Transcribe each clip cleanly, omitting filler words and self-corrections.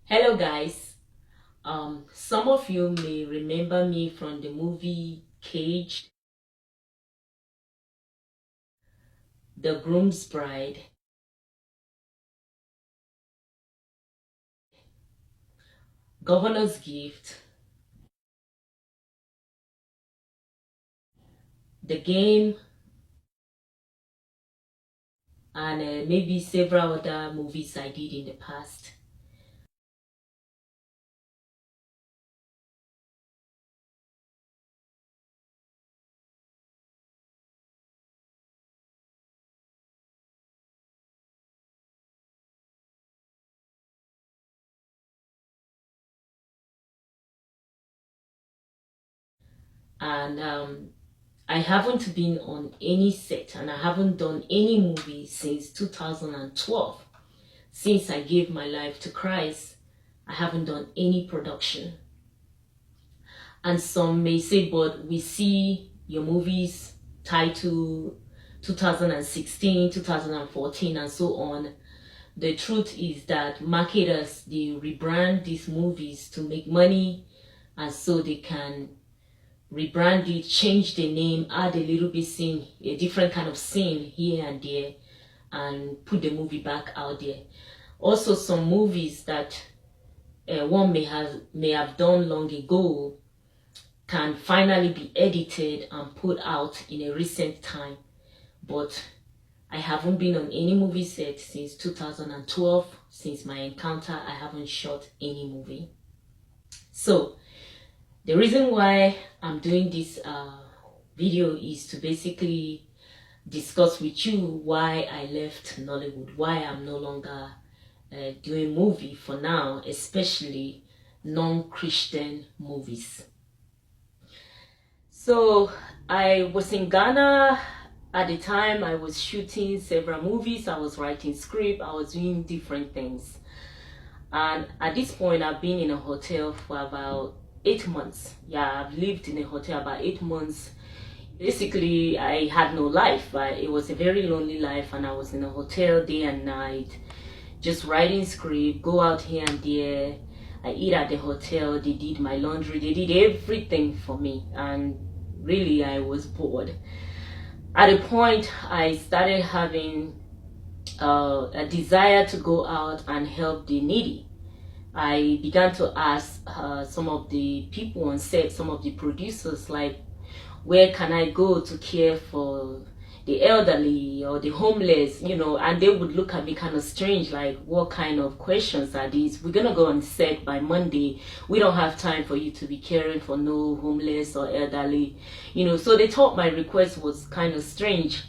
Hello guys. Some of you may remember me from the movie Caged, The Groom's Bride, Governor's Gift, The Game, and maybe several other movies I did in the past. And I haven't been on any set and I haven't done any movie since 2012. Since I gave my life to Christ, I haven't done any production. And some may say, but we see your movies titled 2016, 2014, and so on. The truth is that marketers, they rebrand these movies to make money, and so they can rebrand it, change the name, add a little bit scene, a different kind of scene here and there, and put the movie back out there. Also, some movies that one may have done long ago can finally be edited and put out in a recent time. But I haven't been on any movie set since 2012. Since my encounter, I haven't shot any movie. So the reason why I'm doing this video is to basically discuss with you why I left Nollywood, why I'm no longer doing movie for now, especially non-Christian movies. So I was in Ghana at the time. I was shooting several movies, I was writing script, I was doing different things. And at this point, I've been in a hotel for about 8 months. Yeah, I've lived in a hotel about 8 months. Basically, I had no life. It was a very lonely life, and I was in a hotel day and night, just writing script, go out here and there. I eat at the hotel, they did my laundry, they did everything for me, and really I was bored. At a point, I started having a desire to go out and help the needy. I began to ask some of the people on set, some of the producers, like, where can I go to care for the elderly or the homeless, and they would look at me kind of strange, like, what kind of questions are these? We're gonna go on set by Monday. We don't have time for you to be caring for no homeless or elderly, so they thought my request was kind of strange,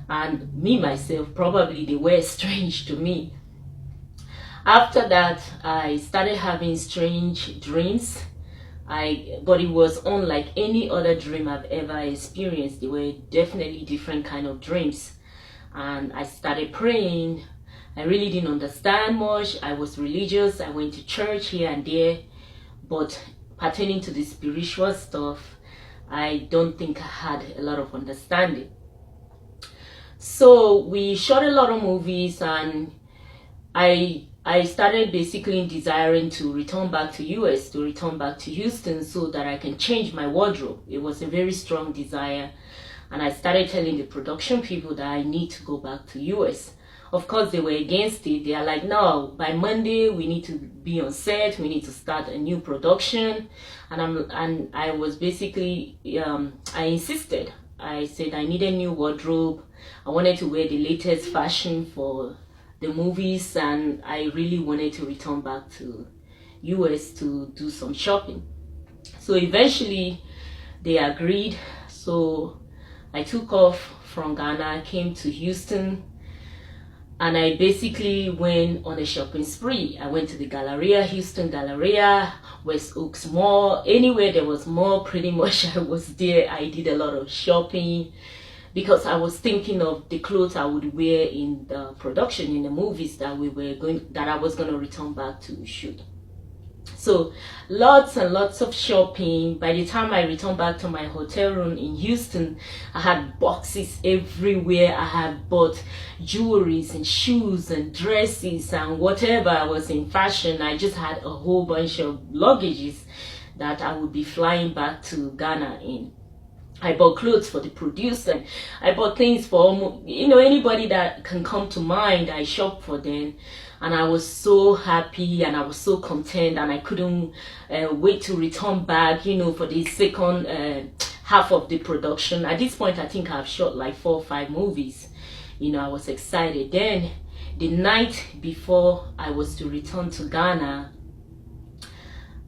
and me myself, probably they were strange to me. After that, I started having strange dreams. But it was unlike any other dream I've ever experienced. They were definitely different kind of dreams. And I started praying. I really didn't understand much. I was religious. I went to church here and there. But pertaining to the spiritual stuff, I don't think I had a lot of understanding. So we shot a lot of movies, and I started basically desiring to return back to US, to return back to Houston, so that I can change my wardrobe. It was a very strong desire, and I started telling the production people that I need to go back to US. Of course, they were against it. They are like, no, by Monday we need to be on set, we need to start a new production. And I was basically I insisted. I said I need a new wardrobe. I wanted to wear the latest fashion for the movies, and I really wanted to return back to US to do some shopping. So eventually they agreed. So I took off from Ghana, came to Houston, and I basically went on a shopping spree. I went to the Galleria, Houston Galleria, West Oaks Mall, anywhere there was mall, pretty much I was there. I did a lot of shopping, because I was thinking of the clothes I would wear in the production, in the movies that I was going to return back to shoot. So lots and lots of shopping. By the time I returned back to my hotel room in Houston, I had boxes everywhere. I had bought jewelries and shoes and dresses and whatever was in fashion. I just had a whole bunch of luggages that I would be flying back to Ghana in. I bought clothes for the producer. I bought things for almost, anybody that can come to mind. I shopped for them. And I was so happy and I was so content, and I couldn't wait to return back, for the second half of the production. At this point, I think I've shot like 4 or 5 movies. I was excited. Then the night before I was to return to Ghana,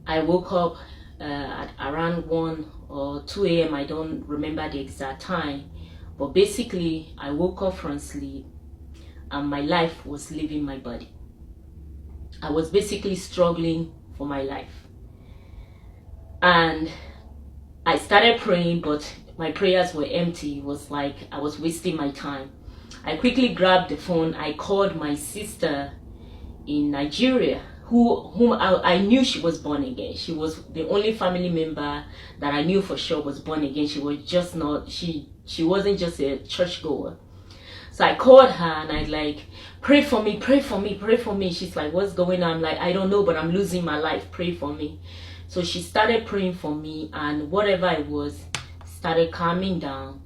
I woke up at around 1 or 2 a.m. I don't remember the exact time. But basically, I woke up from sleep and my life was leaving my body. I was basically struggling for my life. And I started praying, but my prayers were empty. It was like I was wasting my time. I quickly grabbed the phone. I called my sister in Nigeria, whom I knew she was born again. She was the only family member that I knew for sure was born again. She was just not, she wasn't just a churchgoer. So I called her and I like, pray for me, pray for me, pray for me. She's like, what's going on? I'm like, I don't know, but I'm losing my life. Pray for me. So she started praying for me, and whatever it was started calming down.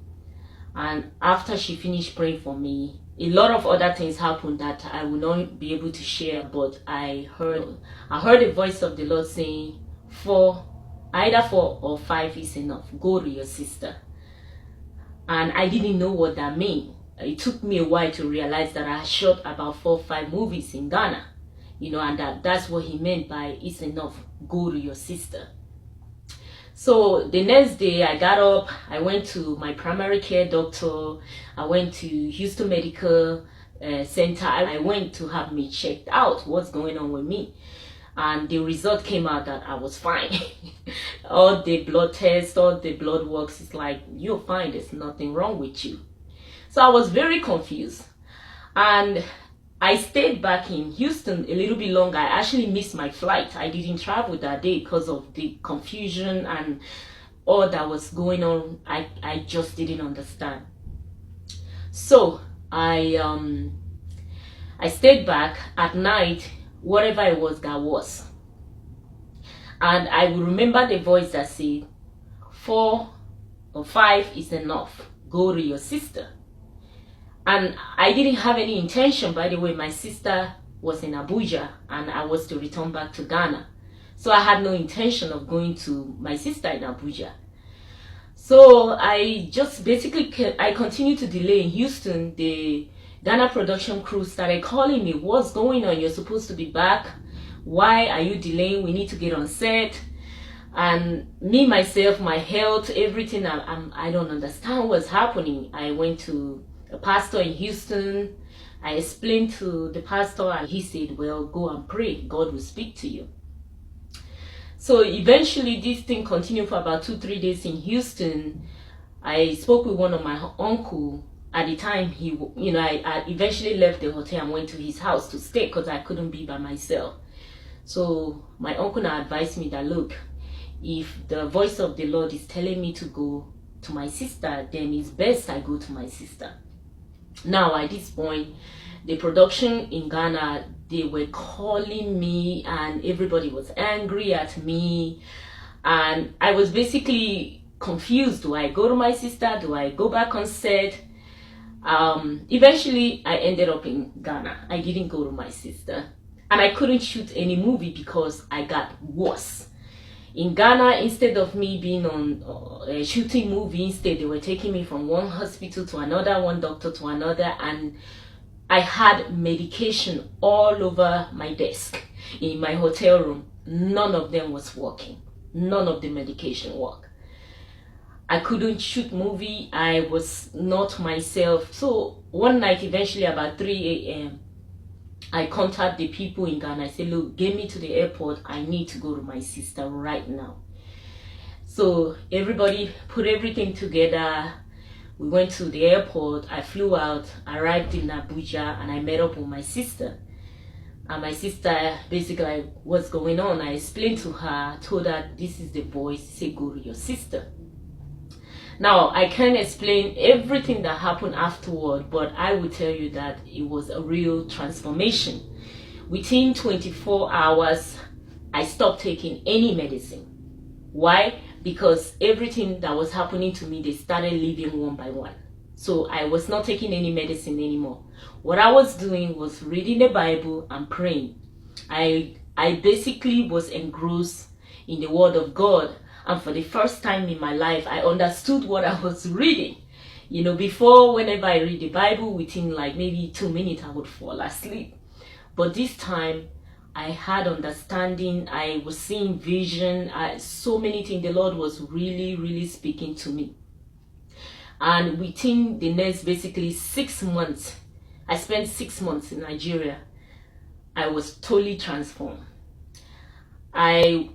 And after she finished praying for me, a lot of other things happened that I will not be able to share, but I heard the voice of the Lord saying, either 4 or 5 is enough. Go to your sister. And I didn't know what that meant. It took me a while to realize that I shot about 4 or 5 movies in Ghana, and that's what he meant by it's enough, go to your sister. So the next day I got up, I went to my primary care doctor, I went to Houston Medical Center, I went to have me checked out, what's going on with me. And the result came out that I was fine. All the blood tests, all the blood works, it's like, you're fine, there's nothing wrong with you. So I was very confused, and I stayed back in Houston a little bit longer. I actually missed my flight. I didn't travel that day because of the confusion and all that was going on. I just didn't understand. So I stayed back at night. Whatever it was, that was. And I will remember the voice that said, 4 or 5 is enough. Go to your sister. And I didn't have any intention, by the way. My sister was in Abuja and I was to return back to Ghana. So I had no intention of going to my sister in Abuja. So I just basically, I continued to delay in Houston. The Ghana production crew started calling me, what's going on? You're supposed to be back. Why are you delaying? We need to get on set. And me, myself, my health, everything, I don't understand what's happening. I went to a pastor in Houston. I explained to the pastor and he said, well, go and pray. God will speak to you. So eventually this thing continued for about 2-3 days in Houston. I spoke with one of my uncle. At the time, I eventually left the hotel and went to his house to stay because I couldn't be by myself. So my uncle now advised me that, look, if the voice of the Lord is telling me to go to my sister, then it's best I go to my sister. Now, at this point, the production in Ghana, they were calling me and everybody was angry at me. And I was basically confused. Do I go to my sister? Do I go back on set? Eventually, I ended up in Ghana. I didn't go to my sister. And I couldn't shoot any movie because I got worse. In Ghana, instead of me being on shooting movie, instead they were taking me from one hospital to another, one doctor to another, and I had medication all over my desk in my hotel room. None of them was working. None of the medication worked. I couldn't shoot movie. I was not myself. So one night, eventually about 3 a.m., I contacted the people in Ghana. I said, look, get me to the airport. I need to go to my sister right now. So everybody put everything together. We went to the airport. I flew out, arrived in Abuja, and I met up with my sister. And my sister, basically, like, what's going on? I explained to her, told her, this is the voice, say go to your sister. Now, I can't explain everything that happened afterward, but I will tell you that it was a real transformation. Within 24 hours, I stopped taking any medicine. Why? Because everything that was happening to me, they started leaving one by one. So I was not taking any medicine anymore. What I was doing was reading the Bible and praying. I basically was engrossed in the Word of God. And for the first time in my life, I understood what I was reading. You know, before, whenever I read the Bible, within like maybe 2 minutes, I would fall asleep. But this time, I had understanding. I was seeing vision. So many things. The Lord was really, really speaking to me. And within the next basically 6 months, I spent 6 months in Nigeria. I was totally transformed. I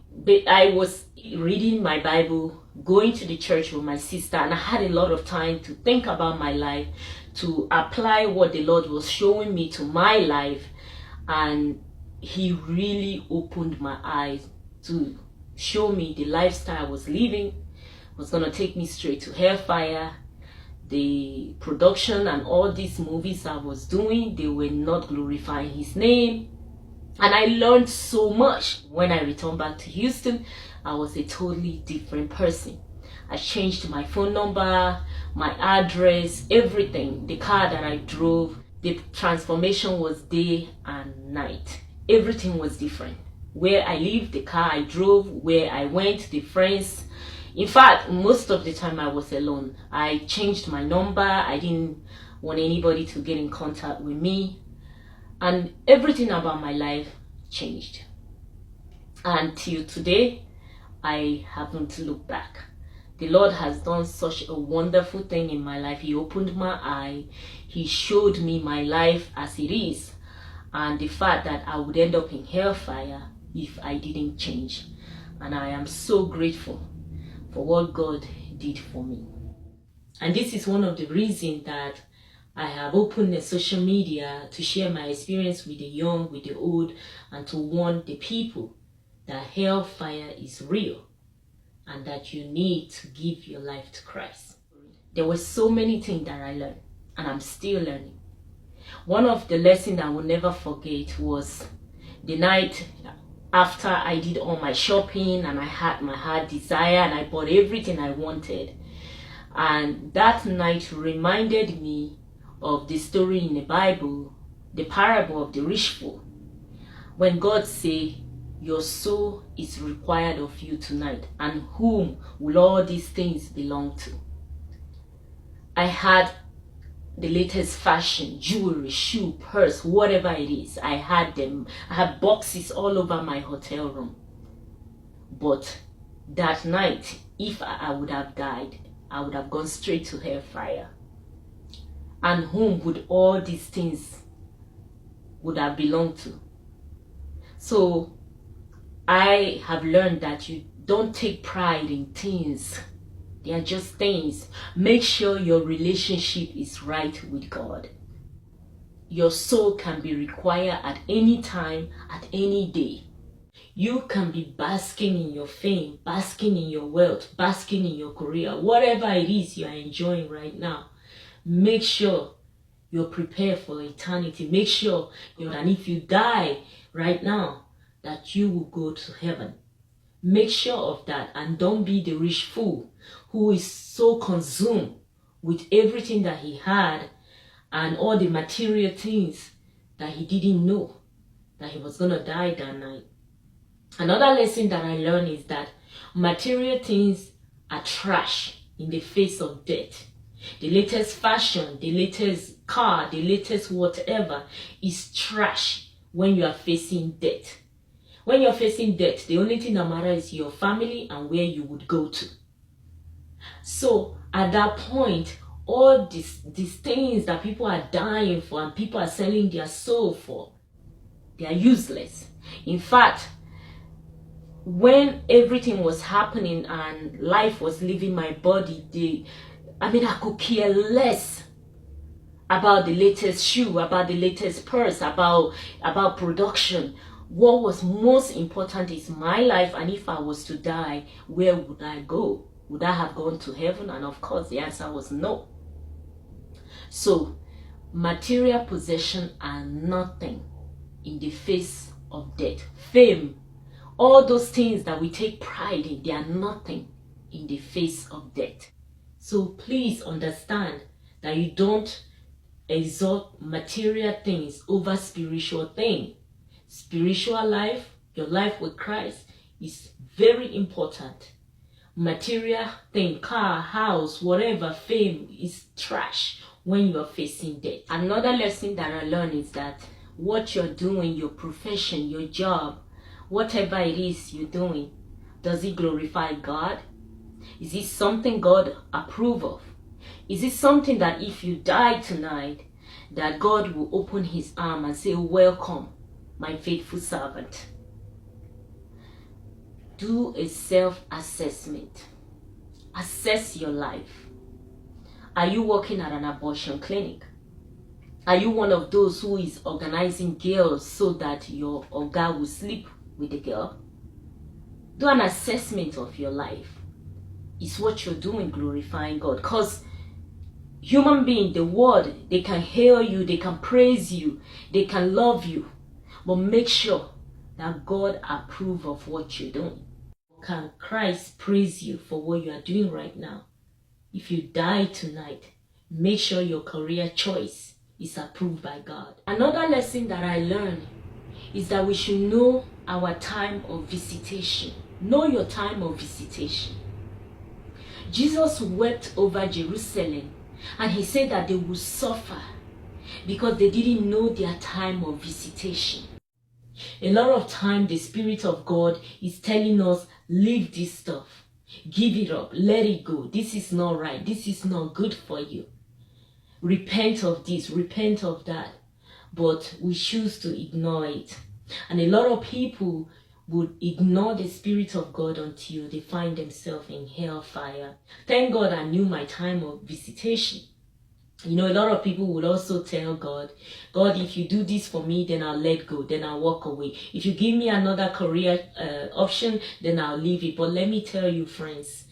was reading my Bible, going to the church with my sister, and I had a lot of time to think about my life, to apply what the Lord was showing me to my life. And He really opened my eyes to show me the lifestyle I was living was going to take me straight to hellfire. The production and all these movies I was doing, they were not glorifying His name. And I learned so much. When I returned back to Houston, I was a totally different person. I changed my phone number, my address, everything. The car that I drove, the transformation was day and night. Everything was different. Where I lived, the car I drove, where I went, the friends. In fact, most of the time I was alone. I changed my number. I didn't want anybody to get in contact with me. And everything about my life changed. Until today, I haven't looked back. The Lord has done such a wonderful thing in my life. He opened my eye. He showed me my life as it is. And the fact that I would end up in hellfire if I didn't change. And I am so grateful for what God did for me. And this is one of the reasons that I have opened the social media to share my experience with the young, with the old, and to warn the people that hellfire is real and that you need to give your life to Christ. There were so many things that I learned, and I'm still learning. One of the lessons I will never forget was the night after I did all my shopping and I had my heart desire and I bought everything I wanted. And that night reminded me of the story in the Bible, the parable of the rich fool. When God said, your soul is required of you tonight, and whom will all these things belong to? I had the latest fashion, jewelry, shoe, purse, whatever it is. I had them. I had boxes all over my hotel room. But that night, if I would have died, I would have gone straight to hellfire. And whom would all these things would have belonged to? So I have learned that you don't take pride in things. They are just things. Make sure your relationship is right with God. Your soul can be required at any time, at any day. You can be basking in your fame, basking in your wealth, basking in your career, whatever it is you are enjoying right now. Make sure you're prepared for eternity. Make sure that if you die right now, that you will go to heaven. Make sure of that, and don't be the rich fool who is so consumed with everything that he had and all the material things that he didn't know that he was going to die that night. Another lesson that I learned is that material things are trash in the face of death. The latest fashion, the latest car, the latest whatever is trash when you are facing death. When you're facing death, the only thing that matters is your family and where you would go to. So at that point, all these things that people are dying for and people are selling their soul for, they are useless. In fact, when everything was happening and life was leaving my body, I could care less about the latest shoe, about the latest purse, about production. What was most important is my life, and if I was to die, where would I go? Would I have gone to heaven? And of course, the answer was no. So, material possession are nothing in the face of death. Fame, all those things that we take pride in, they are nothing in the face of death. So please understand that you don't exalt material things over spiritual things. Spiritual life, your life with Christ, is very important. Material thing, car, house, whatever, fame is trash when you are facing death. Another lesson that I learned is that what you're doing, your profession, your job, whatever it is you're doing, does it glorify God? Is it something God approves of? Is it something that if you die tonight, that God will open his arm and say, welcome, my faithful servant? Do a self-assessment. Assess your life. Are you working at an abortion clinic? Are you one of those who is organizing girls so that your oga will sleep with the girl? Do an assessment of your life. Is what you're doing glorifying God? Because human being, the world, they can hail you, they can praise you, they can love you, but make sure that God approves of what you're doing. Can Christ praise you for what you are doing right now? If you die tonight, make sure your career choice is approved by God. Another lesson that I learned is that we should know our time of visitation. Know your time of visitation. Jesus wept over Jerusalem, and he said that they would suffer because they didn't know their time of visitation. A lot of time the Spirit of God is telling us, leave this stuff, give it up, let it go. This is not right. This is not good for you. Repent of this, repent of that. But we choose to ignore it. And a lot of people would ignore the Spirit of God until they find themselves in hellfire. Thank God I knew my time of visitation. You know, a lot of people would also tell God, God, if you do this for me, then I'll let go, then I'll walk away. If you give me another career option, then I'll leave it. But let me tell you, friends,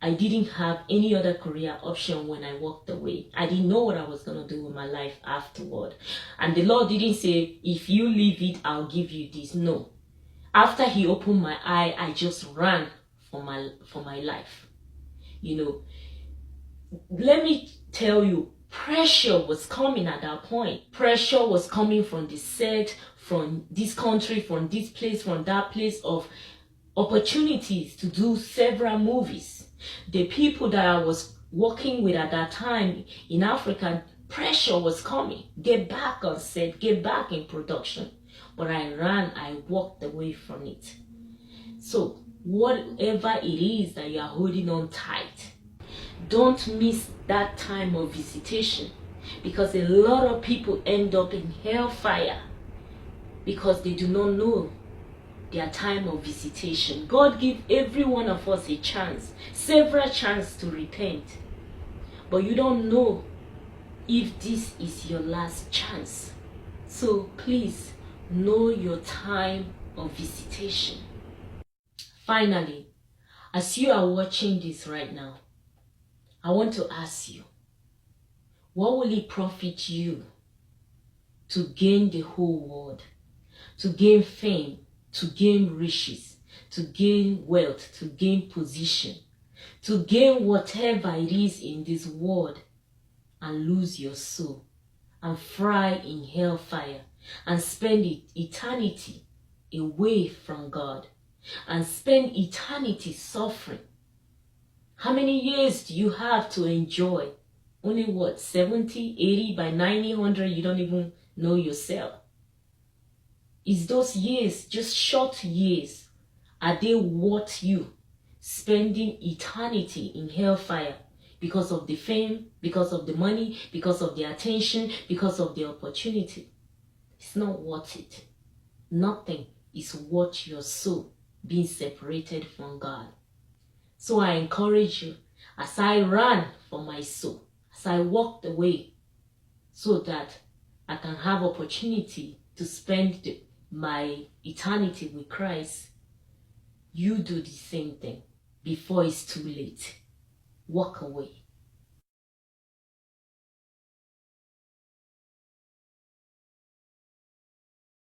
I didn't have any other career option when I walked away. I didn't know what I was going to do with my life afterward. And the Lord didn't say, if you leave it, I'll give you this. No. After he opened my eye, I just ran for my life. You know, let me tell you, pressure was coming at that point. Pressure was coming from the set, from this country, from this place, from that place, of opportunities to do several movies. The people that I was working with at that time in Africa, pressure was coming. Get back on set, get back in production. But I ran, I walked away from it. So whatever it is that you are holding on tight, don't miss that time of visitation, because a lot of people end up in hellfire because they do not know their time of visitation. God give every one of us a chance, several chances to repent, but you don't know if this is your last chance. So please know your time of visitation. Finally, as you are watching this right now, I want to ask you, what will it profit you to gain the whole world, to gain fame, to gain riches, to gain wealth, to gain position, to gain whatever it is in this world, and lose your soul and fry in hellfire and spend eternity away from God and spend eternity suffering? How many years do you have to enjoy? Only what, 70, 80, by 90, 100, you don't even know yourself. Is those years just short years? Are they worth you spending eternity in hellfire because of the fame, because of the money, because of the attention, because of the opportunity? It's not worth it. Nothing is worth your soul being separated from God. So I encourage you, as I ran for my soul, as I walked away so that I can have opportunity to spend my eternity with Christ, you do the same thing before it's too late. Walk away.